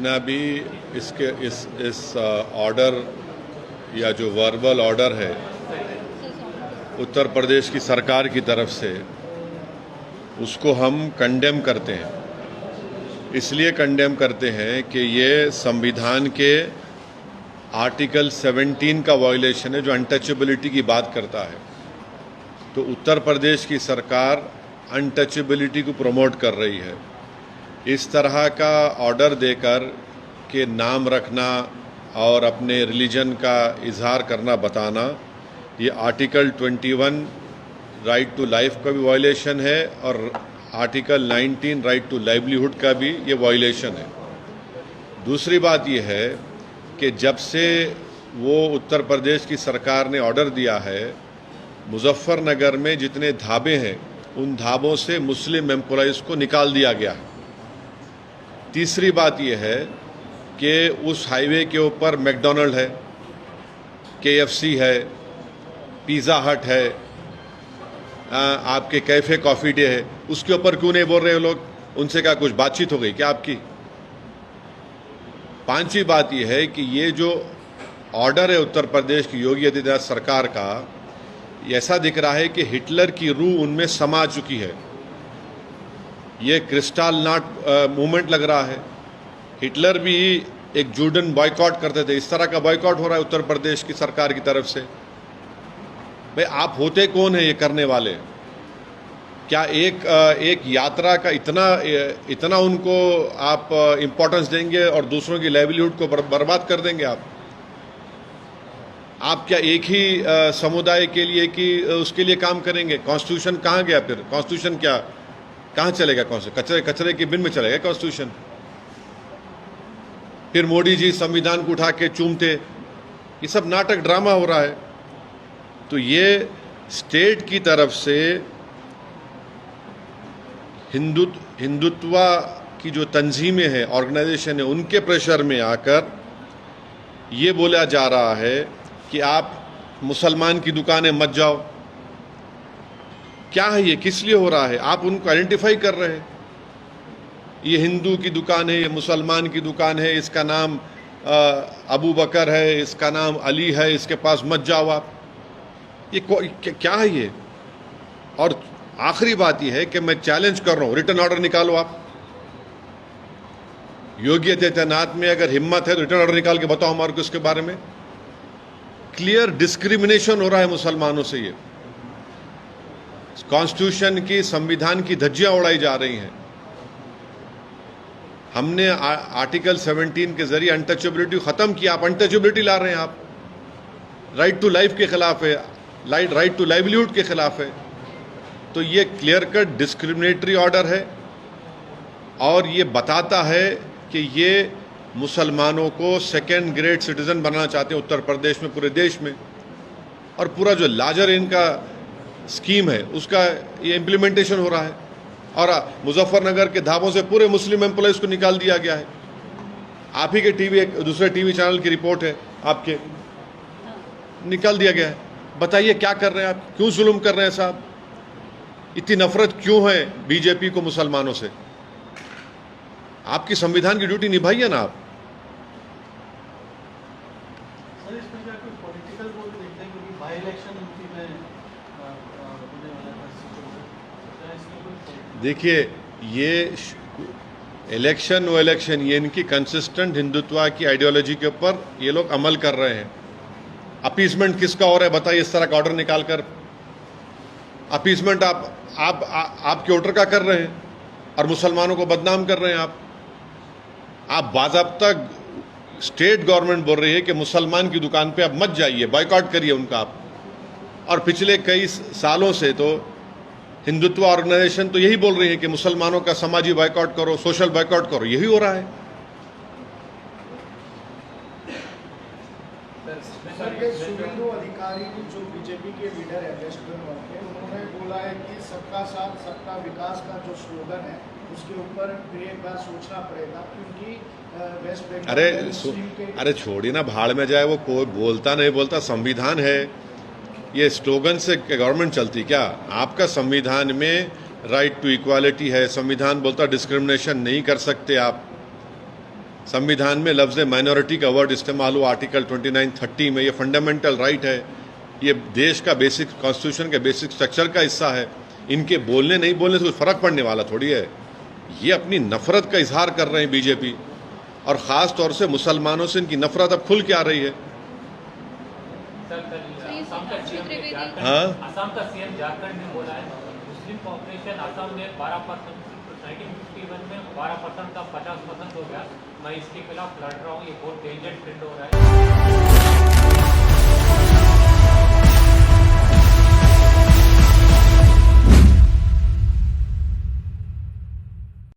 ना भी इस ऑर्डर या जो वर्बल ऑर्डर है उत्तर प्रदेश की सरकार की तरफ से, उसको हम कंडेम करते हैं। इसलिए कंडेम करते हैं कि ये संविधान के आर्टिकल 17 का वायलेशन है, जो अनटचेबिलिटी की बात करता है। तो उत्तर प्रदेश की सरकार अनटचेबिलिटी को प्रमोट कर रही है। इस तरह का ऑर्डर देकर के नाम रखना और अपने रिलीजन का इजहार करना, बताना, ये आर्टिकल 21 राइट टू लाइफ का भी वायलेशन है और आर्टिकल 19 राइट टू लाइवलीहुड का भी ये वायलेशन है। दूसरी बात ये है कि जब से वो उत्तर प्रदेश की सरकार ने ऑर्डर दिया है, मुजफ्फरनगर में जितने ढाबे हैं उन ढाबों से मुस्लिम एम्प्लॉइज़ को निकाल दिया गया है। तीसरी बात यह है कि उस हाईवे के ऊपर मैकडॉनल्ड है, KFC है, पिज़्ज़ा हट है, आपके कैफ़े कॉफ़ी डे है, उसके ऊपर क्यों नहीं बोल रहे लोग? उनसे क्या कुछ बातचीत हो गई क्या आपकी? पांचवी बात यह है कि ये जो ऑर्डर है उत्तर प्रदेश की योगी आदित्यनाथ सरकार का, ऐसा दिख रहा है कि हिटलर की रूह उनमें समा चुकी है। ये क्रिस्टल नॉट मूवमेंट लग रहा है। हिटलर भी एक जूडन बॉयकॉट करते थे, इस तरह का बॉयकॉट हो रहा है उत्तर प्रदेश की सरकार की तरफ से। भाई आप होते कौन है ये करने वाले? क्या एक यात्रा का इतना उनको आप इम्पोर्टेंस देंगे और दूसरों की लाइवलीहुड को बर्बाद कर देंगे आप क्या एक ही समुदाय के लिए कि उसके लिए काम करेंगे? कॉन्स्टिट्यूशन कहाँ गया फिर? कॉन्स्टिट्यूशन क्या कहाँ चलेगा? कौन से कचरे की बिन में चलेगा कॉन्स्टिट्यूशन? फिर मोदी जी संविधान को उठा के चूमते, ये सब नाटक ड्रामा हो रहा है। तो ये स्टेट की तरफ से हिंदुत्व की जो तंजीमें हैं, ऑर्गेनाइजेशन है, उनके प्रेशर में आकर ये बोला जा रहा है कि आप मुसलमान की दुकानें मत जाओ। क्या है ये? किस लिए हो रहा है? आप उनको आइडेंटिफाई कर रहे हैं, ये हिंदू की दुकान है, ये मुसलमान की दुकान है, इसका नाम अबू बकर है, इसका नाम अली है, इसके पास मत जाओ आप। ये क्या है ये? और आखिरी बात यह है कि मैं चैलेंज कर रहा हूं, रिटर्न ऑर्डर निकालो आप। योगी आदित्यनाथ में अगर हिम्मत है तो रिटर्न ऑर्डर निकाल के बताओ हमारे को इसके बारे में। क्लियर डिस्क्रिमिनेशन हो रहा है मुसलमानों से। ये कॉन्स्टिट्यूशन की, संविधान की धज्जियां उड़ाई जा रही हैं। हमने आर्टिकल 17 के जरिए अनटचेबिलिटी खत्म किया, आप अनटचेबिलिटी ला रहे हैं। आप राइट टू लाइफ के खिलाफ है, राइट टू लाइवलीहुड के खिलाफ है। तो ये क्लियर कट डिस्क्रिमिनेटरी ऑर्डर है और ये बताता है कि ये मुसलमानों को सेकेंड ग्रेड सिटीजन बनाना चाहते हैं उत्तर प्रदेश में, पूरे देश में। और पूरा जो लार्जर इनका स्कीम है उसका ये इम्प्लीमेंटेशन हो रहा है। और मुजफ्फरनगर के ढाबों से पूरे मुस्लिम एम्प्लॉइज को निकाल दिया गया है। आप ही के दूसरे टीवी चैनल की रिपोर्ट है, आपके निकाल दिया गया है। बताइए क्या कर रहे हैं आप? क्यों जुल्म कर रहे हैं साहब? इतनी नफरत क्यों है बीजेपी को मुसलमानों से? आपकी संविधान की ड्यूटी निभाइए ना आप। सर, इस पर क्या कोई पॉलिटिकल वो भी देखते हैं, क्योंकि बाई इलेक्शन यूपी में होने वाला था। देखिए, ये इलेक्शन वो इलेक्शन, ये इनकी कंसिस्टेंट हिंदुत्व की आइडियोलॉजी के ऊपर ये लोग अमल कर रहे हैं। अपीसमेंट किसका हो रहा है बताइए? इस तरह का ऑर्डर निकालकर अपीसमेंट आपके वोटर का कर रहे हैं और मुसलमानों को बदनाम कर रहे हैं आप बाज़ाब्ता स्टेट गवर्नमेंट बोल रही है कि मुसलमान की दुकान पे आप मत जाइए, बॉयकॉट करिए उनका आप। और पिछले कई सालों से तो हिंदुत्व ऑर्गेनाइजेशन तो यही बोल रही है कि मुसलमानों का समाजी बॉयकॉट करो, सोशल बॉयकॉट करो। यही हो रहा है। शुभेंदु अधिकारी जो बीजेपी के लीडर है वेस्ट बंगाल के, उन्होंने बोला है कि सबका साथ सबका विकास का जो स्लोगन है उसके ऊपर एक बार सोचना पड़ेगा, क्योंकि वेस्ट बंगाल अरे छोड़िए ना, भाड़ में जाए वो, कोई बोलता नहीं बोलता, संविधान है। ये स्लोगन से गवर्नमेंट चलती क्या? आपका संविधान में राइट टू इक्वालिटी है, संविधान बोलता डिस्क्रिमिनेशन नहीं कर सकते आप। संविधान में लफ्ज़ माइनॉरिटी का वर्ड इस्तेमाल हुआ आर्टिकल 29-30 में। ये फंडामेंटल राइट है, ये देश का बेसिक कॉन्स्टिट्यूशन के बेसिक स्ट्रक्चर का हिस्सा है। इनके बोलने नहीं बोलने से कुछ फ़र्क पड़ने वाला थोड़ी है। ये अपनी नफ़रत का इजहार कर रहे हैं बीजेपी, और ख़ास तौर से मुसलमानों से इनकी नफ़रत अब खुल के आ रही है। हाँ, असम का सीएम झारखंड में बोला है मुस्लिम पॉपुलेशन असम में 12% 1951 में 12% का 50% हो गया। मैं इसके खिलाफ लड़ रहा हूँ, ये बहुत डेंजर ट्रेंड हो रहा है।